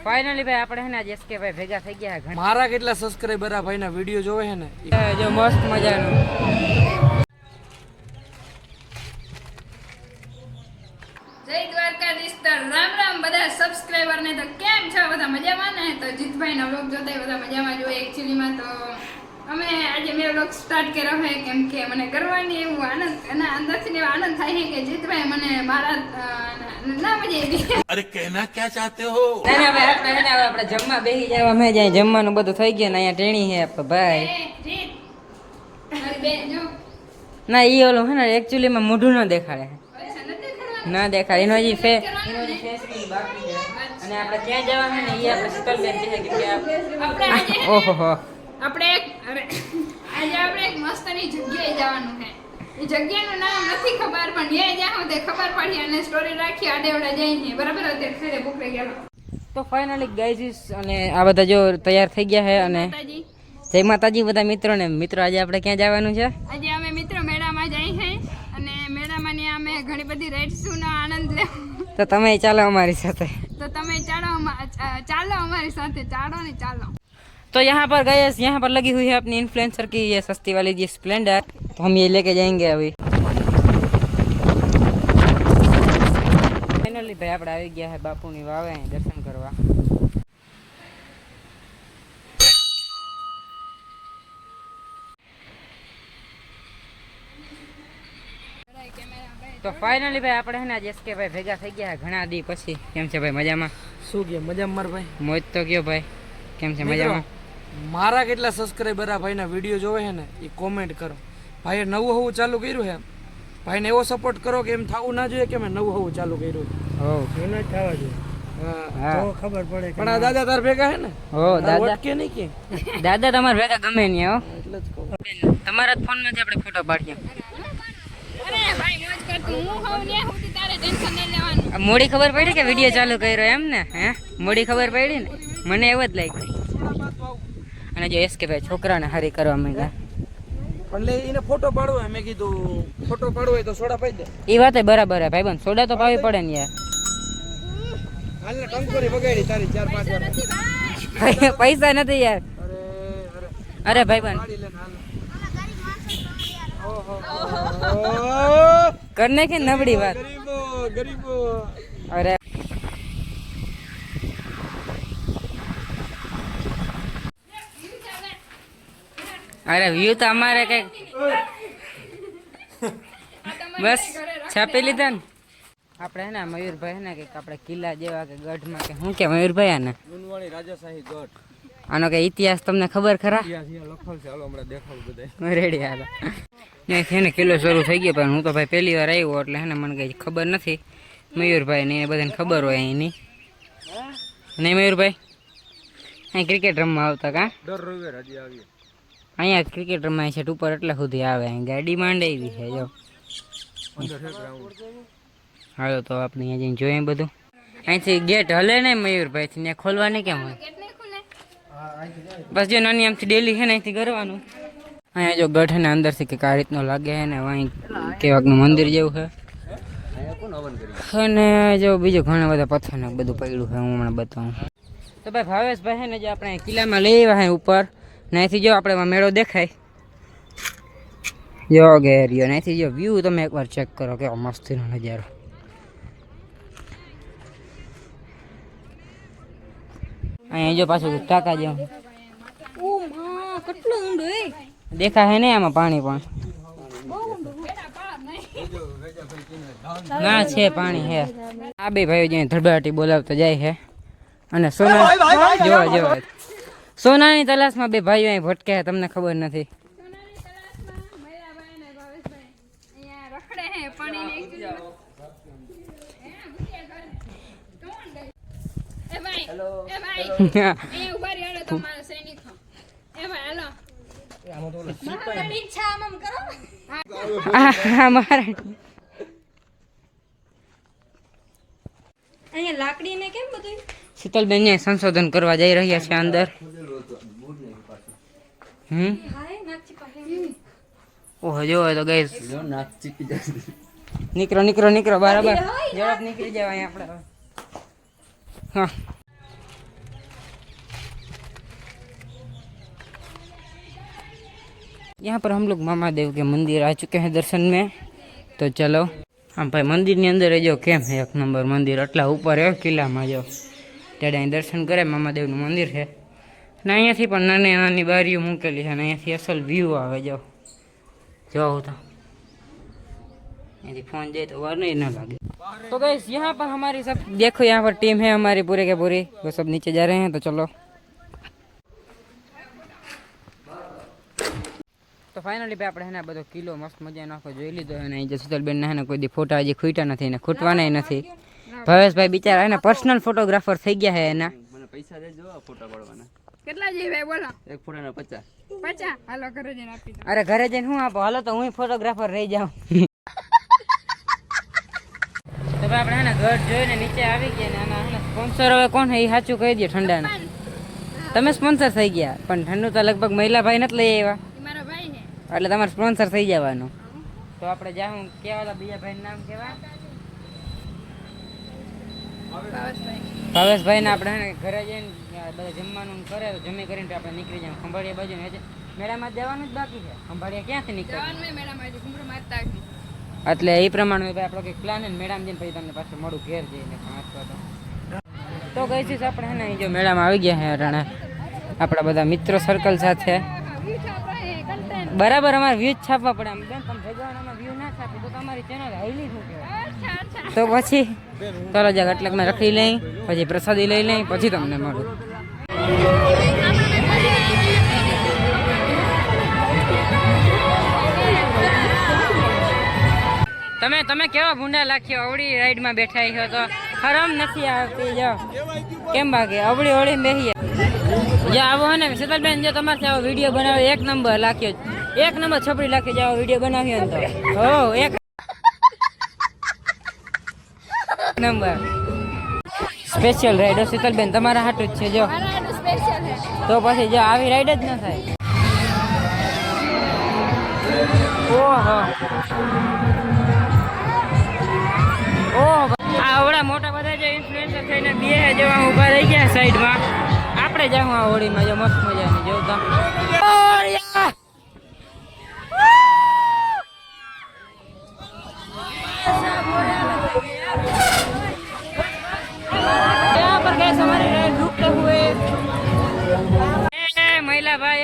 Finally ભાઈ આપણે હે ને આજે એસકે ભાઈ ભેગા થઈ ગયા છે. મારા કેટલા સબસ્ક્રાઇબર આ ભાઈના વિડિયો જોવે છે ને જો મસ્ત મજાનું. જય દ્વારકાધીશ. રામ રામ બધા સબસ્ક્રાઇબર ને. તો કેમ છો બધા? મજામાં ને? તો જીતભાઈ ના વ્લોગ જોતા બધા મજામાં જોઈએ. એકચ્યુઅલી તો અમે આજે મેં વ્લોગ સ્ટાર્ટ કર્યો છે કેમ કે મને કરવાની એવું આનંદ અને અંદરથી એવો આનંદ થાય છે કે જીતભાઈ મને મારા ના મજા આવી. अरे कहना क्या चाहते हो? ના ભાઈ આપણે જમવા બેસી જવા. અમે જાય જમવાનું બધું થઈ ગયું ને અહીંયા ટેણી છે આપણે ભાઈ. જીત મારી બેન જો ના ઈ ઓલો હે ને એકચ્યુઅલી માં મોઢું ન દેખાડે. અચ્છા નથી કરવાનું. ના દેખાડે. એનો હજી ફેસ બાકી છે. અને આપણે ક્યાં જવા છે ને એ આપણે શીતલ બેન કહે કે આપણે આજે ઓહો આપણે એક મસ્તની જગ્યાએ જવાનું છે. એ જગ્યાનું નામ નથી ખબર પણ ત્યાં જાઓ તે ખબર પડી અને સ્ટોરી રાખી આડેવડા જઈને બરાબર. અત્યારે ઘરે ભૂખ લાગી ગયેલો. તો ફાઇનલી ગાઈઝ અને આ બધા જો તૈયાર થઈ ગયા છે અને માતાજી જય માતાજી બધા મિત્રોને. મિત્રો આજે આપણે ક્યાં જવાનું છે? આજે અમે મિત્રો મેળામાં જઈ છે અને મેળામાં ને અમે ઘણી બધી રાઇડ્સનો આનંદ લેવો. તો તમે ચાલો અમારી સાથે. તો તમે ચાલો અમારી સાથે. ચાલો ને ચાલો. तो यहाँ पर गए, यहाँ पर लगी हुई है अपनी इन्फ्लुएंसर की ये सस्ती वाली जी स्प्लेंडर. तो हम ये लेके जाएंगे अभी. फाइनली भाई આપણે આવી ગયા है બાપુની વાવે દર્શન કરવા. તો ફાઇનલી ભાઈ આપણે હે ને આજે એસકે ભાઈ ભેગા થઈ ગયા ઘણા દી પછી. કેમ છે ભાઈ? મજામાં? શું કે મજામાં મારા ભાઈ? મોજ તો ગયો ભાઈ. કેમ છે? મજામાં? મારા કેટલા સબસ્ક્રાઇબર આ ભાઈના વિડીયો જોવે છે ને એ કોમેન્ટ કરો. ભાઈએ નવું હવું ચાલુ કર્યું છે. ભાઈને એવો સપોર્ટ કરો કે એમ થવું ના જોઈએ કે મેં નવું હવું ચાલુ કર્યું. હો એને જ થવા જોઈએ. હા તો ખબર પડે. પણ આ દાદા તાર ભેગા છે ને? હો દાદા કે નહીં કે દાદા તમારા ભેગા ગમે નહીં હો. એટલે જ કહું. તમારા જ ફોનમાંથી આપણે ફોટો પાડીએ. અરે ભાઈ મોજ કરતું. હું હોઉં ને સુધી તારે ટેન્શન નહીં લેવાનું. આ મોડી ખબર પડી કે વિડીયો ચાલુ કર્યો એમ ને? હે મોડી ખબર પડી ને? મને એવું જ લાગ્યું. અને જો એસ કે ભાઈ છોકરાને હારી કરવા માંગ્યા. પણ લે એને ફોટો પાડવો મેં કીધું ફોટો પાડવો હોય તો સોડા પાઈ દે. એ વાત બરાબર હે ભાઈબંધ. સોડા તો પાવી પડે ને યાર. હાલને ટંકોરી બગાડી તારી 4-5 વાર. નથી ભાઈ. પૈસા નથી યાર. અરે ભાઈબંધ પાડી લે હાલ. કરને કે નબળી વાત. ગરીબો અરે અરે વ્યૂ તો અમારે કઈક બસ છાપી લીધા ને આપણે. હે ને મયુરભાઈ હે ને કંઈક આપણે કિલ્લા જેવા કે ગઢમાં કે શું કે મયુરભાઈ આને ગુનવાણી રાજાશાહી ગઢ. આનો કે ઇતિહાસ તમને ખબર ખરા? ઇતિહાસ લખેલ છે. હાલો હમણાં દેખાડું બધાય. રેડી હાલો. ને છે ને કિલ્લો શરૂ થઈ ગયો પણ હું તો ભાઈ પહેલી વાર આવ્યો એટલે હે ને મને કંઈ ખબર નથી. મયુરભાઈ ને એને બધાને ખબર હોય અહીંની. નહીં મયુરભાઈ અહીં ક્રિકેટ રમવા આવતા કા? દર રવિવારે હજી આવીએ. અહીંયા ક્રિકેટ રમાય છે ઉપર એટલા સુધી આવે. અહીં ગાડી માંડેવી છે જો. હાલો તો આપણે અહીંયા જઈને જોઈએ બધું. અહીંથી ગેટ હલે નહીં મયુરભાઈ થી ત્યાં ખોલવાની કેમ હોય? કેટલે ખુલે? બસ જો નાની આમથી ડેલી છે ને અહીંથી કરવાનું. અહીંયા જો ગઢ છે ને અંદરથી કંઈક આ રીતનો લાગે છે ને અહીં કેવાકનું મંદિર જેવું છે. અને જો બીજું ઘણા બધા પથ્થર ને બધું પડ્યું છે. હું હમણાં બતાવું. તો ભાઈ ભાવેશભાઈ છે ને જો આપણે કિલ્લામાં લઈ આવ્યા છે ઉપર. અહીંથી જો આપણે મેળો દેખાય. જો ગેરિયો અહીંથી જો વ્યૂ તમે એકવાર ચેક કરો કેવો મસ્તીનો નજારો. અહીંયા જો પાછું ટાંકા જેવું ઓ માં કેટલું ઊંડું એ. દેખાય ને આમાં પાણી પણ. ના છે પાણી હે. આ બે ભાઈઓ જ્યાં ધડબાટી બોલાવતા જાય છે. અને સોના જો જો સોનાની તલાશમાં બે ભાઈઓ અહીં ભટકે તમને ખબર નથી. લાકડી ને કેમ બધું શીતલબેન ને સંશોધન કરવા જઈ રહ્યા છે અંદર. ઓહો જો તો ગાઈસ નીકળો નીકળો નીકળો બરાબર ઝડપ નીકળી જવાય આપણે. હા यहाँ पर हम लोग मामा देव के मंदिर आ चुके हैं दर्शन में। तो चलो हाँ भाई मंदिर ની અંદર જો કેમ છે એક નંબર મંદિર આટલા ઉપર હે કિલ્લામાં જો ત્યારે અહીં દર્શન કરે મામાદેવનું મંદિર છે ને અહીંયાથી પણ નાની નાની બારીઓ મૂકેલી છે અને અહીંયાથી અસલ વ્યૂ આવે જો જો તો यदि फोन जाए तो वार नहीं ना लगे। तो गाइस यहाँ पर हमारी सब देखो यहाँ पर टीम है हमारी पूरे के पूरी वो सब नीचे जा रहे हैं। तो चलो तो फाइनली पे આપણે હેને બધો કિલો મસ્ત મજાનો આખો જોઈ લીધો અને અહીં જે શીતલબેન ના હેને કોઈ દી ફોટા હજી ખૂટ્યા નથી ને ખૂટવાના નથી। ભાવેશભાઈ બિચારા હેને પર્સનલ ફોટોગ્રાફર થઈ ગયા છે એના। મને પૈસા દેજો આ ફોટા પાડવાના કેટલા જી ભાઈ બોલો એક ફોટાના 50 50 હાલો ઘરે જઈને આપી દો। અરે ઘરે જઈને હું આપો હાલો તો હું ફોટોગ્રાફર રહી જાઉં। તો ભાઈ આપણે હેને ઘર જોઈને નીચે આવી ગયા ને આના હેને સ્પોન્સર હવે કોણ હે એ સાચું કહી દે ઠંડાના તમે સ્પોન્સર થઈ ગયા પણ ઠંડુ તો લગભગ મહિલા ભાઈ નથી લઈ આવ્યા મારો ભાઈ છે એટલે તમારે સ્પોન્સર થઈ જવાનું। તો આપણે જાઉં કેવા બીજા ભાઈનું નામ કેવા ભાવેશભાઈ ને આપણે હેને ઘરે જઈને બધા જમવાનું કરે તો જમી કરીને આપણે નીકળી જાય ખંભાળિયા બાજુ ને મેળામાં જવાનું જ બાકી છે ખંભાળિયા ક્યાંથી નીકળે જવાનું મેડમ આજે ઘુમરો મારતા હતી એટલે એ પ્રમાણે ભાઈ આપણો કંઈક પ્લાન હે ને મેળામાં જઈને પછી તમને પાછું મોડું ઘેર જઈને તો ગઈ છે આપણે હે ને અહીં જો મેળામાં આવી ગયા હે અટાણે આપણા બધા મિત્રો સર્કલ સાથે બરાબર અમારે વ્યૂ છાપવા પડે આમ બેન તમે ભગવાનમાં વ્યૂ ના છાપી તો તમારી ચેનલ હાઈલી શું કહેવાય તો પછી ચાલો જાગ એટલકમાં રખી લઈ પછી પ્રસાદી લઈ લઈ પછી તમને મળું। તમે કેવા ભૂંડા લાખ્યો અવળી રાઈડમાં બેઠા છો તો ખરમ નથી આવતી જો કેમ બાકી અવળી હોળી બેહીએ જો આવો હે ને શીતલબેન જો તમારે આવો વિડીયો બનાવ્યો એક નંબર લાખ્યો એક નંબર છપડી લાખ્યો જો આવો વિડીયો બનાવ્યો ને તો હો એક નંબર સ્પેશિયલ રાઈડ શીતલબેન તમારા હાટું જ છે જો સ્પેશિયલ છે તો પછી જો આવી રાઈડ જ ન થાય। ઓહો ઓહ આ આવડા મોટા બધા જે ઇન્ફ્લુએન્સર થઈને બે જેવા ઊભા રહી ગયા સાઈડમાં આપણે જાઉં આ હોળીમાં જો મસ્ત મજાની જોતા यहाँ पर गए हमारी राइड रुकते हुए महिला भाई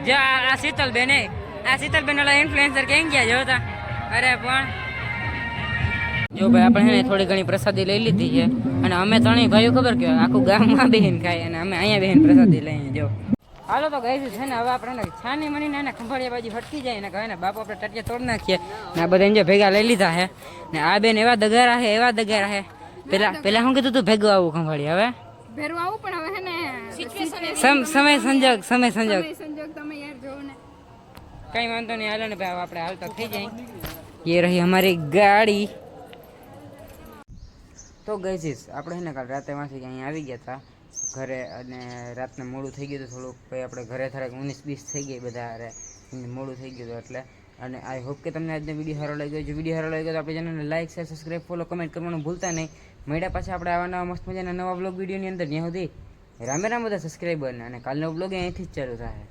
जो आ शीतलबेन वाला इन्फ्लुएंसर कहीं गया જોતા અરે પણ જો ભાઈ આપણે હે ને થોડી ઘણી પ્રસાદી લઈ લીધી છે અને અમે ત્રણેય ભાઈઓ ખબર કે આખું ગામમાં બેહીને ખાય અને અમે અહીંયા બેહીને પ્રસાદી લઈએ જો હાલો તો ગઈ છે ને હવે આપણે છાની મનીને એને ખંભાળિયા બાજુ હટકી જાય ને કહે ને બાપુ આપણે ટટિયા તોડ નાખીએ ને આ બધા જો ભેગા લઈ લીધા છે ને આ બેન એવા દગારા છે પેલા શું કીધું તું ભેગું આવું ખંભાળિયા હવે ભેરવા આવું પણ હવે હે ને સમય સંજોગ સંજોગ તમે યાર જોવો ને કઈ વાંધો નહીં હાલો ને ભાઈ આપણે હાલતા થઈ જાય। ये रही हमारी गाड़ी। તો ગઈ છે આપણે ને કાલ રાતે માંથી અહીંયા આવી ગયા હતા ઘરે અને રાતને મોડું થઈ ગયું હતું થોડુંક પછી આપણે ઘરે થોડાક 19-20 થઈ ગઈ બધા અરે મોડું થઈ ગયું હતું એટલે અને આઈ હોપ કે તમને આજનો વિડીયો સારો લાગ્યો જો વિડીયો સારો લાગ્યો તો આપણે ચેનલને like share subscribe follow comment કરવાનું ભૂલતા નહીં। મળ્યા પાછા આપણે આવા નવા મસ્ત મજાના નવા બ્લોગ વિડીયોની અંદર ત્યાં સુધી રામે રામ બધા સબસ્ક્રાઈબરને અને કાલનો બ્લોગ અહીંથી જ ચાલુ થાય।